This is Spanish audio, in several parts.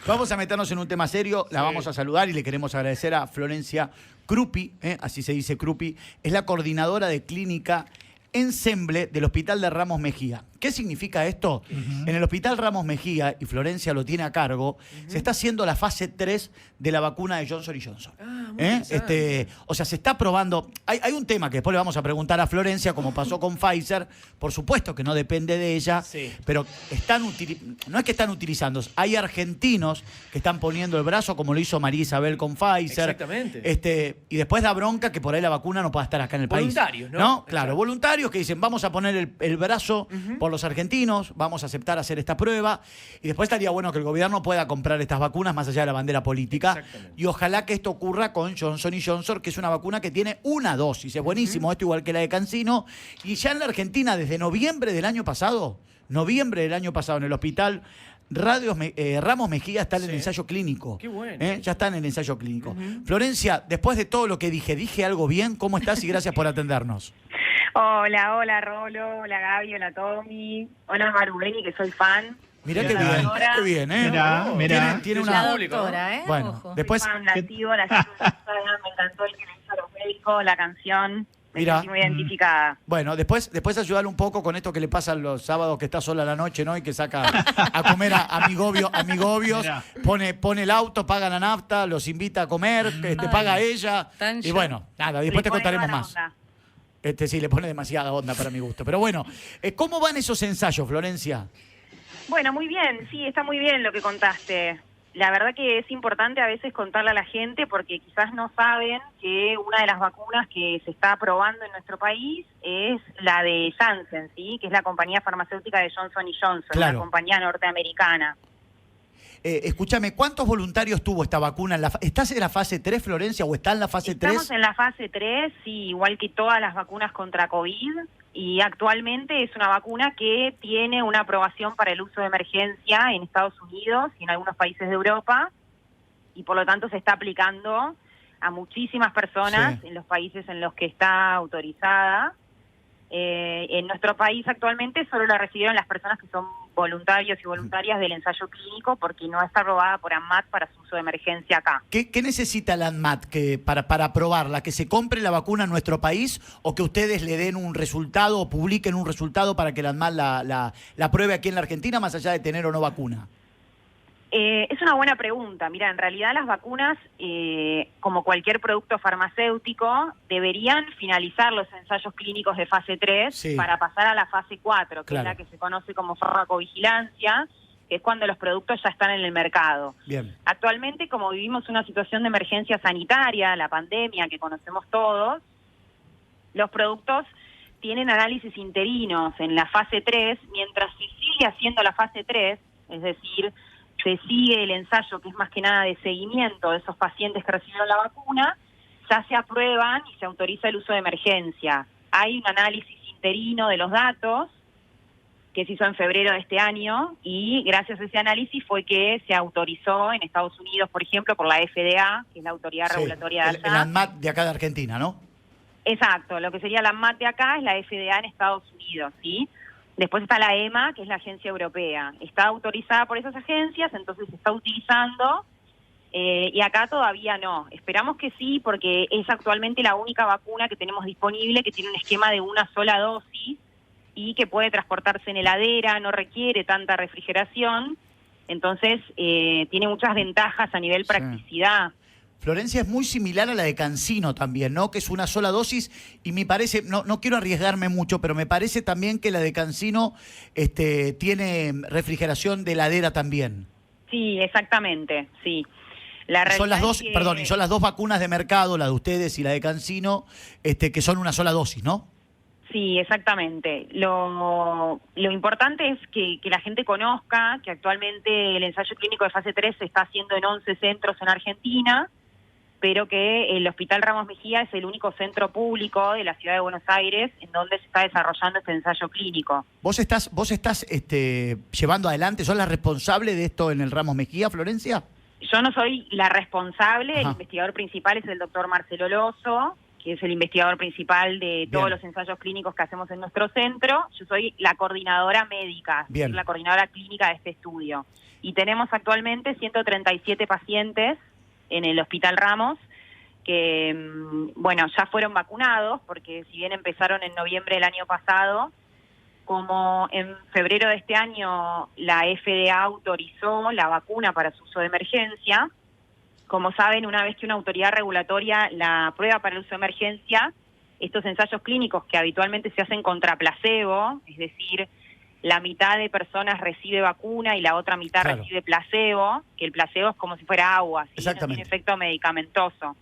Vamos a meternos en un tema serio, la vamos a saludar y le queremos agradecer a Florencia Crupi, así se dice Crupi, es la coordinadora de clínica Ensemble del Hospital de Ramos Mejía. ¿Qué significa esto? En el Hospital Ramos Mejía, y Florencia lo tiene a cargo, se está haciendo la fase 3 de la vacuna de Johnson & Johnson. O sea, se está probando. Hay un tema que después le vamos a preguntar a Florencia, como pasó con Pfizer. Por supuesto que no depende de ella, pero no es que están utilizando. Hay argentinos que están poniendo el brazo, como lo hizo María Isabel con Pfizer. Exactamente. Y después da bronca que por ahí la vacuna no pueda estar acá en el país. Voluntarios, ¿no? ¿No? Claro, voluntarios que dicen, vamos a poner el brazo por los argentinos, vamos a aceptar hacer esta prueba, y después estaría bueno que el gobierno pueda comprar estas vacunas más allá de la bandera política, y ojalá que esto ocurra con Johnson & Johnson, que es una vacuna que tiene una dosis, es buenísimo, esto igual que la de CanSino, y ya en la Argentina desde noviembre del año pasado, en el hospital Ramos Mejía está en el ensayo clínico. Qué bueno. Ya está en el ensayo clínico. Florencia, después de todo lo que ¿dije algo bien? ¿Cómo estás? Y gracias por atendernos. Hola Rolo, hola Gaby, hola Tommy, hola Marubeni, que soy fan. Mirá qué bien, ¿eh? Mirá. Tiene La una doctora, ¿eh? Bueno, Ojo. después... Soy fan, la sigo, la sigo en Instagram, me encantó el que le hizo a los médicos, la canción. Me Mirá. sentí muy identificada. Bueno, después ayudarle un poco con esto que le pasa los sábados que está sola a la noche, ¿no? Y que saca a comer a amigobios, pone el auto, paga la nafta, los invita a comer, paga ella. Y bueno, nada, después te contaremos más. Onda. Sí, le pone demasiada onda para mi gusto. Pero bueno, ¿cómo van esos ensayos, Florencia? Bueno, muy bien, sí, está muy bien lo que contaste. La verdad que es importante a veces contarle a la gente porque quizás no saben que una de las vacunas que se está probando en nuestro país es la de Janssen, ¿sí? Que es la compañía farmacéutica de Johnson & Johnson, una compañía norteamericana. Escúchame, ¿cuántos voluntarios tuvo esta vacuna? ¿Estás en la fase 3, Florencia, o está en la fase 3? Estamos en la fase 3, sí, igual que todas las vacunas contra COVID, y actualmente es una vacuna que tiene una aprobación para el uso de emergencia en Estados Unidos y en algunos países de Europa, y por lo tanto se está aplicando a muchísimas personas en los países en los que está autorizada. En nuestro país actualmente solo la recibieron las personas que son voluntarios y voluntarias del ensayo clínico porque no está aprobada por ANMAT para su uso de emergencia acá. ¿Qué necesita la ANMAT para aprobarla? ¿Que se compre la vacuna en nuestro país o que ustedes le den un resultado o publiquen un resultado para que la ANMAT la apruebe aquí en la Argentina, más allá de tener o no vacuna? Es una buena pregunta. Mira, en realidad las vacunas, como cualquier producto farmacéutico, deberían finalizar los ensayos clínicos de fase 3 para pasar a la fase 4, que es la que se conoce como farmacovigilancia, que es cuando los productos ya están en el mercado. Bien. Actualmente, como vivimos una situación de emergencia sanitaria, la pandemia que conocemos todos, los productos tienen análisis interinos en la fase 3, mientras se sigue haciendo la fase 3, es decir, se sigue el ensayo, que es más que nada de seguimiento de esos pacientes que recibieron la vacuna, ya se aprueban y se autoriza el uso de emergencia. Hay un análisis interino de los datos que se hizo en febrero de este año y gracias a ese análisis fue que se autorizó en Estados Unidos, por ejemplo, por la FDA, que es la autoridad regulatoria de allá. El ANMAT de acá de Argentina, ¿no? Exacto, lo que sería la ANMAT de acá es la FDA en Estados Unidos, ¿sí? Después está la EMA, que es la agencia europea. Está autorizada por esas agencias, entonces se está utilizando, y acá todavía no. Esperamos que sí, porque es actualmente la única vacuna que tenemos disponible que tiene un esquema de una sola dosis y que puede transportarse en heladera, no requiere tanta refrigeración, entonces tiene muchas ventajas a nivel practicidad. Florencia, es muy similar a la de CanSino también, ¿no? Que es una sola dosis y me parece, no quiero arriesgarme mucho, pero me parece también que la de CanSino tiene refrigeración de heladera también. Sí, exactamente, sí. Son las dos, y son las dos vacunas de mercado, la de ustedes y la de CanSino, que son una sola dosis, ¿no? Sí, exactamente. Lo importante es que la gente conozca que actualmente el ensayo clínico de fase 3 se está haciendo en 11 centros en Argentina, pero que el Hospital Ramos Mejía es el único centro público de la ciudad de Buenos Aires en donde se está desarrollando este ensayo clínico. ¿Vos estás llevando adelante, sos la responsable de esto en el Ramos Mejía, Florencia? Yo no soy la responsable, el investigador principal es el doctor Marcelo Lozo, que es el investigador principal de todos los ensayos clínicos que hacemos en nuestro centro. Yo soy la coordinadora médica, la coordinadora clínica de este estudio. Y tenemos actualmente 137 pacientes en el Hospital Ramos que, bueno, ya fueron vacunados, porque si bien empezaron en noviembre del año pasado, como en febrero de este año la FDA autorizó la vacuna para su uso de emergencia. Como saben, una vez que una autoridad regulatoria la aprueba para el uso de emergencia, estos ensayos clínicos que habitualmente se hacen contra placebo, es decir, la mitad de personas recibe vacuna y la otra mitad recibe placebo, que el placebo es como si fuera agua, ¿sí? No tiene efecto medicamentoso.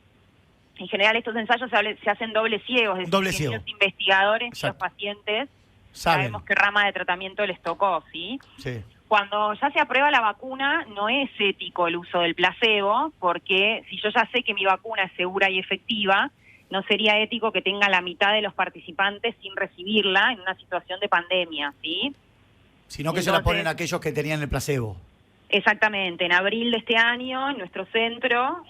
En general estos ensayos se hacen doble ciegos, es decir, que los investigadores y los pacientes sabemos qué rama de tratamiento les tocó, ¿sí? Sí. Cuando ya se aprueba la vacuna, no es ético el uso del placebo, porque si yo ya sé que mi vacuna es segura y efectiva, no sería ético que tenga la mitad de los participantes sin recibirla en una situación de pandemia, ¿sí? Sino que se la ponen a aquellos que tenían el placebo. Exactamente. En abril de este año, en nuestro centro...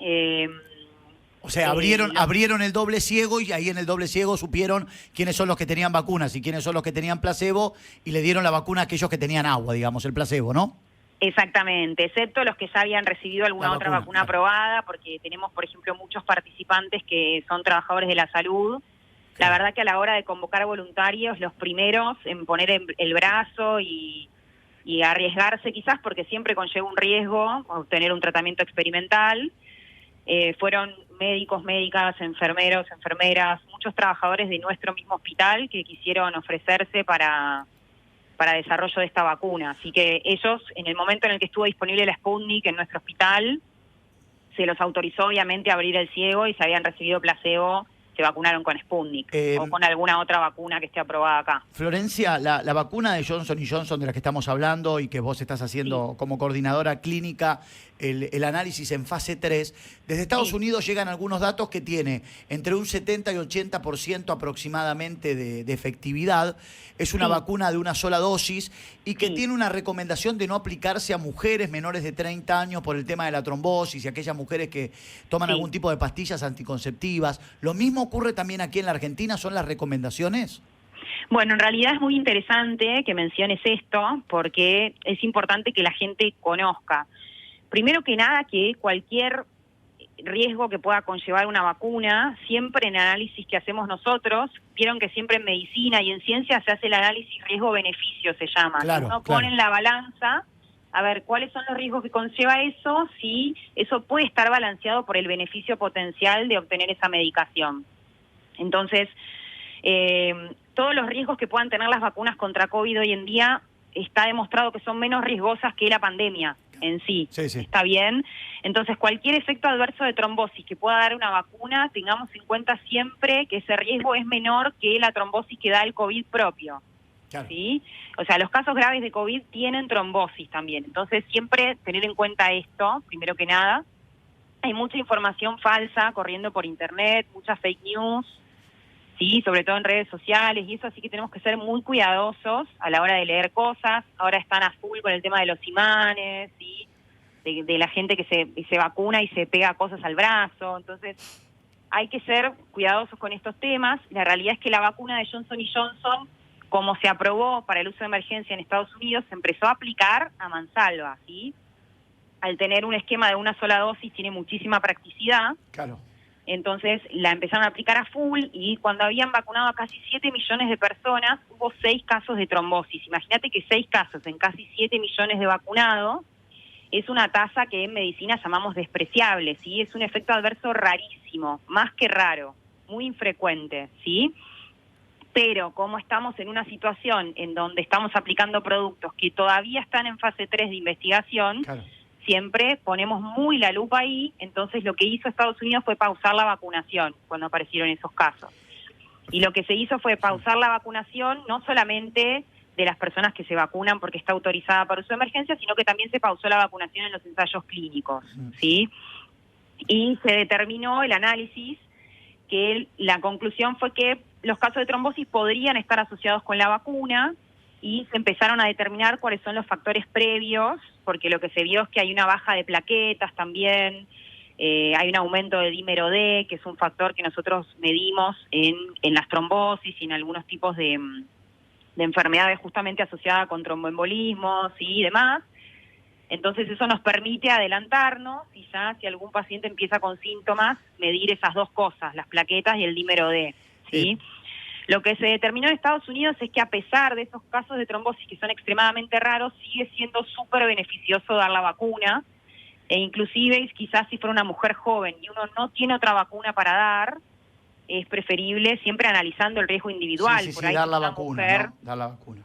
o sea, abrieron el doble ciego y ahí en el doble ciego supieron quiénes son los que tenían vacunas y quiénes son los que tenían placebo y le dieron la vacuna a aquellos que tenían agua, digamos, el placebo, ¿no? Exactamente, excepto los que ya habían recibido alguna otra vacuna aprobada, porque tenemos, por ejemplo, muchos participantes que son trabajadores de la salud. La verdad que a la hora de convocar voluntarios, los primeros en poner el brazo y arriesgarse quizás, porque siempre conlleva un riesgo obtener un tratamiento experimental, fueron médicos, médicas, enfermeros, enfermeras, muchos trabajadores de nuestro mismo hospital que quisieron ofrecerse para desarrollo de esta vacuna. Así que ellos, en el momento en el que estuvo disponible la Sputnik en nuestro hospital, se los autorizó obviamente a abrir el ciego y si habían recibido placebo, se vacunaron con Sputnik o con alguna otra vacuna que esté aprobada acá. Florencia, la vacuna de Johnson & Johnson de la que estamos hablando y que vos estás haciendo como coordinadora clínica, el análisis en fase 3, desde Estados Unidos llegan algunos datos que tiene entre un 70 y 80% aproximadamente de efectividad. Es una vacuna de una sola dosis y que tiene una recomendación de no aplicarse a mujeres menores de 30 años por el tema de la trombosis y aquellas mujeres que toman algún tipo de pastillas anticonceptivas. ¿Lo mismo ocurre también aquí en la Argentina? ¿Son las recomendaciones? Bueno, en realidad es muy interesante que menciones esto porque es importante que la gente conozca. Primero que nada, que cualquier riesgo que pueda conllevar una vacuna, siempre en el análisis que hacemos nosotros, vieron que siempre en medicina y en ciencia se hace el análisis riesgo-beneficio, se llama. Uno pone en la balanza a ver cuáles son los riesgos que conlleva eso, si eso puede estar balanceado por el beneficio potencial de obtener esa medicación. Entonces, todos los riesgos que puedan tener las vacunas contra COVID hoy en día está demostrado que son menos riesgosas que la pandemia en sí. Está bien. Entonces, cualquier efecto adverso de trombosis que pueda dar una vacuna, tengamos en cuenta siempre que ese riesgo es menor que la trombosis que da el COVID propio. ¿Sí? O sea, los casos graves de COVID tienen trombosis también. Entonces, siempre tener en cuenta esto, primero que nada. Hay mucha información falsa corriendo por internet, muchas fake news, sí, sobre todo en redes sociales y eso, así que tenemos que ser muy cuidadosos a la hora de leer cosas. Ahora están a full con el tema de los imanes, ¿sí? de la gente que se vacuna y se pega cosas al brazo. Entonces, hay que ser cuidadosos con estos temas. La realidad es que la vacuna de Johnson & Johnson, como se aprobó para el uso de emergencia en Estados Unidos, se empezó a aplicar a mansalva, ¿sí? Al tener un esquema de una sola dosis tiene muchísima practicidad. Claro. Entonces la empezaron a aplicar a full y cuando habían vacunado a casi 7 millones de personas, hubo 6 casos de trombosis. Imagínate que 6 casos en casi 7 millones de vacunados es una tasa que en medicina llamamos despreciable, ¿sí? Es un efecto adverso rarísimo, más que raro, muy infrecuente, ¿sí? Pero como estamos en una situación en donde estamos aplicando productos que todavía están en fase 3 de investigación, siempre ponemos muy la lupa ahí. Entonces lo que hizo Estados Unidos fue pausar la vacunación cuando aparecieron esos casos. Y lo que se hizo fue pausar la vacunación no solamente de las personas que se vacunan porque está autorizada para uso de emergencia, sino que también se pausó la vacunación en los ensayos clínicos, ¿sí? Y se determinó el análisis que la conclusión fue que los casos de trombosis podrían estar asociados con la vacuna y se empezaron a determinar cuáles son los factores previos, porque lo que se vio es que hay una baja de plaquetas también, hay un aumento de dímero D, que es un factor que nosotros medimos en las trombosis y en algunos tipos de enfermedades justamente asociadas con tromboembolismos y demás. Entonces eso nos permite adelantarnos y ya si algún paciente empieza con síntomas, medir esas dos cosas, las plaquetas y el dímero D, ¿sí? Lo que se determinó en Estados Unidos es que a pesar de esos casos de trombosis que son extremadamente raros, sigue siendo súper beneficioso dar la vacuna, e inclusive quizás si fuera una mujer joven y uno no tiene otra vacuna para dar, es preferible siempre analizando el riesgo individual. Sí, Por ahí dar la una vacuna, mujer, ¿no? Dar la vacuna.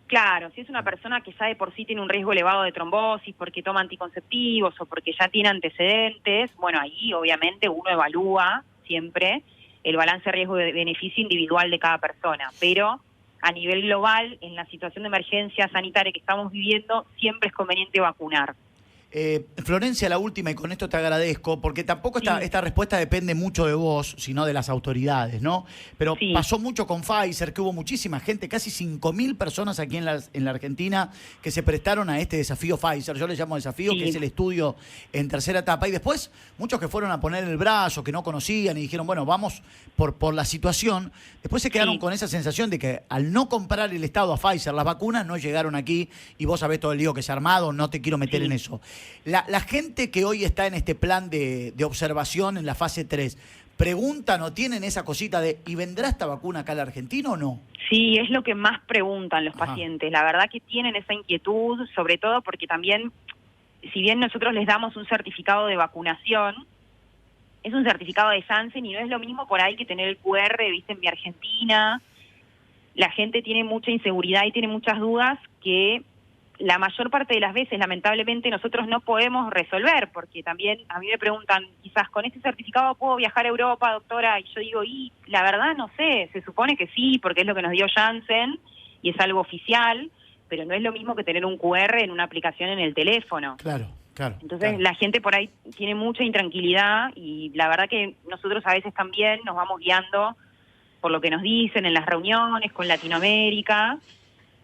Claro, si es una persona que ya de por sí tiene un riesgo elevado de trombosis porque toma anticonceptivos o porque ya tiene antecedentes, bueno, ahí obviamente uno evalúa siempre el balance riesgo-beneficio individual de cada persona, pero a nivel global, en la situación de emergencia sanitaria que estamos viviendo, siempre es conveniente vacunar. Florencia, la última, y con esto te agradezco, porque tampoco Sí. esta respuesta depende mucho de vos, sino de las autoridades, ¿no? Pero Sí. pasó mucho con Pfizer, que hubo muchísima gente, casi 5.000 personas aquí en la Argentina que se prestaron a este desafío Pfizer. Yo le llamo desafío, Sí. que es el estudio en tercera etapa. Y después, muchos que fueron a poner el brazo, que no conocían y dijeron, bueno, vamos por la situación. Después se quedaron Sí. con esa sensación de que al no comprar el Estado a Pfizer las vacunas, no llegaron aquí, y vos sabés todo el lío que se ha armado, no te quiero meter Sí. en eso. La gente que hoy está en este plan de observación en la fase 3, ¿preguntan o tienen esa cosita de ¿y vendrá esta vacuna acá a la Argentina o no? Sí, es lo que más preguntan los Ajá. pacientes. La verdad que tienen esa inquietud, sobre todo porque también, si bien nosotros les damos un certificado de vacunación, es un certificado de Janssen y no es lo mismo por ahí que tener el QR, viste, en Mi Argentina. La gente tiene mucha inseguridad y tiene muchas dudas que la mayor parte de las veces, lamentablemente, nosotros no podemos resolver, porque también a mí me preguntan, quizás con este certificado puedo viajar a Europa, doctora, y yo digo, y la verdad no sé, se supone que sí, porque es lo que nos dio Janssen y es algo oficial, pero no es lo mismo que tener un QR en una aplicación en el teléfono. Claro, claro. Entonces claro. la gente por ahí tiene mucha intranquilidad y la verdad que nosotros a veces también nos vamos guiando por lo que nos dicen en las reuniones con Latinoamérica,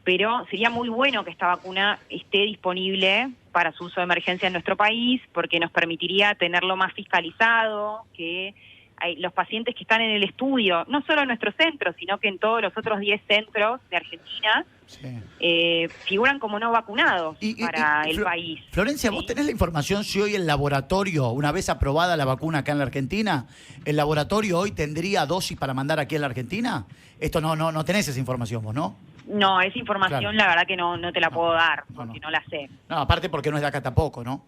pero sería muy bueno que esta vacuna esté disponible para su uso de emergencia en nuestro país, porque nos permitiría tenerlo más fiscalizado, que los pacientes que están en el estudio, no solo en nuestro centro, sino que en todos los otros 10 centros de Argentina, Sí. figuran como no vacunados para el Flo- país. Florencia, ¿Sí? ¿vos tenés la información si hoy el laboratorio, una vez aprobada la vacuna acá en la Argentina, el laboratorio hoy tendría dosis para mandar aquí a la Argentina? Esto no tenés esa información vos, ¿no? No, esa información Claro. la verdad que no te la puedo dar, porque no la sé. No, aparte porque no es de acá tampoco, ¿no?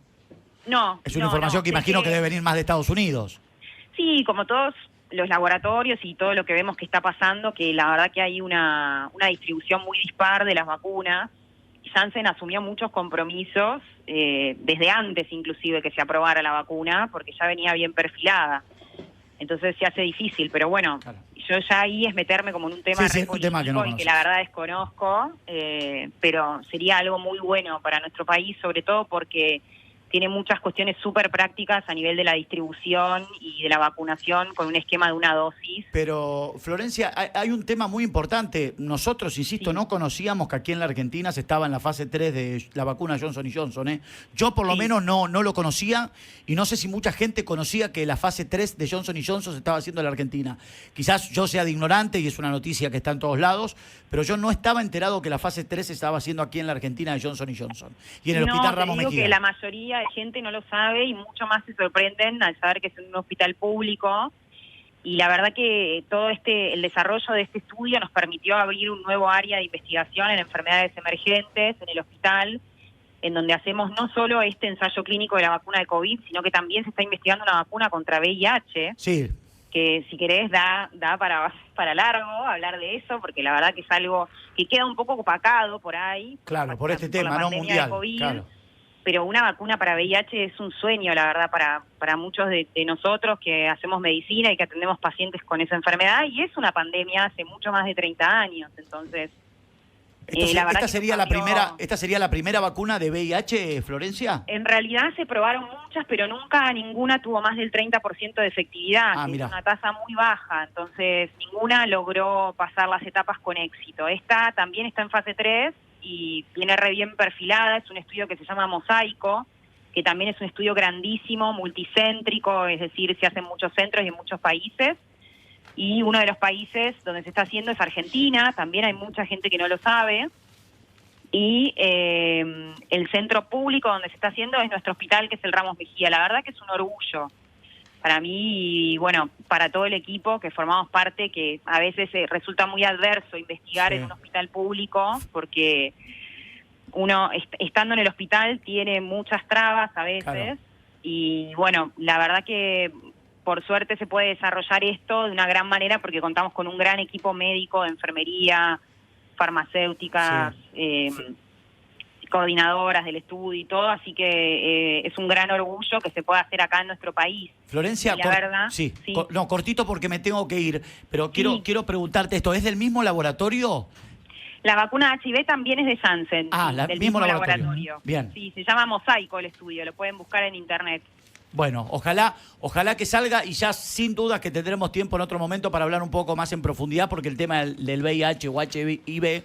No. Es una no, información no, que sé imagino que debe venir más de Estados Unidos. Sí, como todos los laboratorios y todo lo que vemos que está pasando, que la verdad que hay una distribución muy dispar de las vacunas. Janssen asumió muchos compromisos desde antes inclusive que se aprobara la vacuna, porque ya venía bien perfilada. Entonces se hace difícil, pero bueno, Claro. yo ya ahí es meterme como en un tema, Sí, re un tema que no político y que la conoces. verdad desconozco, pero sería algo muy bueno para nuestro país, sobre todo porque tiene muchas cuestiones súper prácticas a nivel de la distribución y de la vacunación con un esquema de una dosis. Pero, Florencia, hay un tema muy importante. Nosotros, insisto, Sí. no conocíamos que aquí en la Argentina se estaba en la fase 3 de la vacuna Johnson & Johnson, ¿eh? Yo por lo Sí. menos no lo conocía y no sé si mucha gente conocía que la fase 3 de Johnson & Johnson se estaba haciendo en la Argentina. Quizás yo sea de ignorante y es una noticia que está en todos lados, pero yo no estaba enterado que la fase 3 se estaba haciendo aquí en la Argentina de Johnson & Johnson. Y en el Hospital te Ramos digo Mejía. que la mayoría de gente no lo sabe y mucho más se sorprenden al saber que es en un hospital público. Y la verdad que todo el desarrollo de este estudio nos permitió abrir un nuevo área de investigación en enfermedades emergentes en el hospital, en donde hacemos no solo este ensayo clínico de la vacuna de COVID, sino que también se está investigando una vacuna contra VIH, Sí, que si querés da para largo hablar de eso, porque la verdad que es algo que queda un poco opacado por ahí. claro, por este tema, la ¿no? pandemia Mundial. de COVID. Claro. Pero una vacuna para VIH es un sueño, la verdad, para muchos de nosotros que hacemos medicina y que atendemos pacientes con esa enfermedad, y es una pandemia hace mucho más de 30 años, entonces... la verdad Esta que sería nos cambió. ¿Esta sería la primera vacuna de VIH, Florencia? En realidad se probaron muchas, pero nunca ninguna tuvo más del 30% de efectividad, que mirá. es una tasa muy baja, entonces ninguna logró pasar las etapas con éxito. Esta también está en fase 3 y viene re bien perfilada, es un estudio que se llama Mosaico, que también es un estudio grandísimo, multicéntrico, es decir, se hace en muchos centros y en muchos países. Y uno de los países donde se está haciendo es Argentina, también hay mucha gente que no lo sabe. Y el centro público donde se está haciendo es nuestro hospital, que es el Ramos Mejía. La verdad que es un orgullo para mí y, bueno, para todo el equipo que formamos parte, que a veces resulta muy adverso investigar en un hospital público, porque uno, estando en el hospital, tiene muchas trabas a veces. Claro. Y, bueno, la verdad que por suerte se puede desarrollar esto de una gran manera porque contamos con un gran equipo médico, de enfermería, farmacéuticas, coordinadoras del estudio y todo, así que es un gran orgullo que se pueda hacer acá en nuestro país. Florencia, la verdad, no, cortito porque me tengo que ir, pero quiero preguntarte esto, ¿es del mismo laboratorio? La vacuna HIV también es de Janssen, del mismo laboratorio. Bien. Sí, se llama Mosaico el estudio, lo pueden buscar en internet. Bueno, ojalá que salga y ya sin dudas que tendremos tiempo en otro momento para hablar un poco más en profundidad porque el tema del VIH o HIV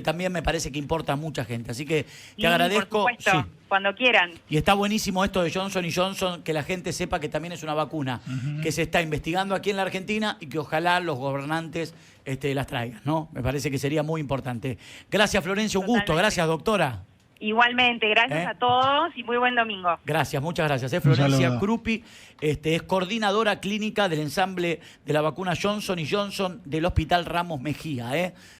también me parece que importa a mucha gente. Así que te agradezco. Por supuesto, cuando quieran. Y está buenísimo esto de Johnson & Johnson, que la gente sepa que también es una vacuna que se está investigando aquí en la Argentina y que ojalá los gobernantes las traigan, ¿no? Me parece que sería muy importante. Gracias, Florencia, un gusto. Gracias, doctora. Igualmente, gracias a todos y muy buen domingo. Gracias, muchas gracias. Florencia Crupi, es coordinadora clínica del ensamble de la vacuna Johnson & Johnson del Hospital Ramos Mejía.